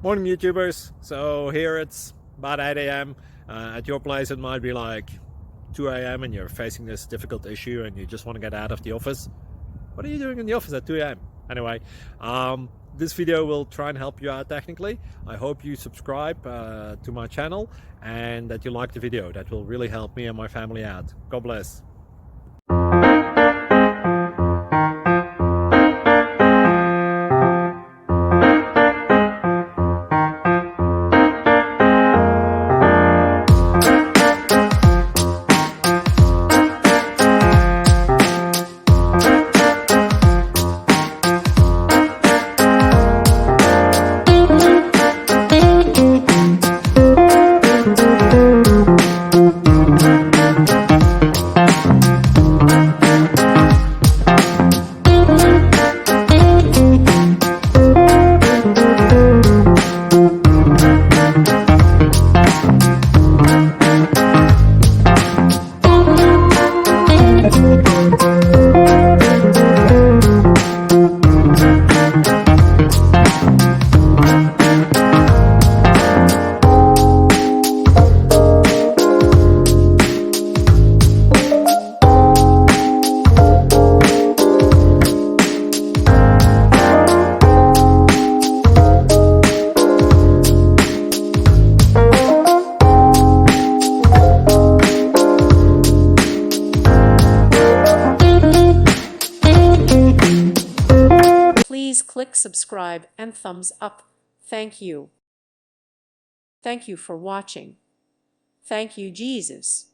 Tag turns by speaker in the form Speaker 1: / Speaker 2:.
Speaker 1: Morning YouTubers. So here it's about 8 a.m. At your place it might be like 2 a.m. and you're facing this difficult issue and you just want to get out of the office. What are you doing in the office at 2 a.m.? Anyway, this video will try and help you out technically. I hope you subscribe to my channel and that you like the video. That will really help me and my family out. God bless.
Speaker 2: Please click subscribe and thumbs up. Thank you. Thank you for watching. Thank you, Jesus.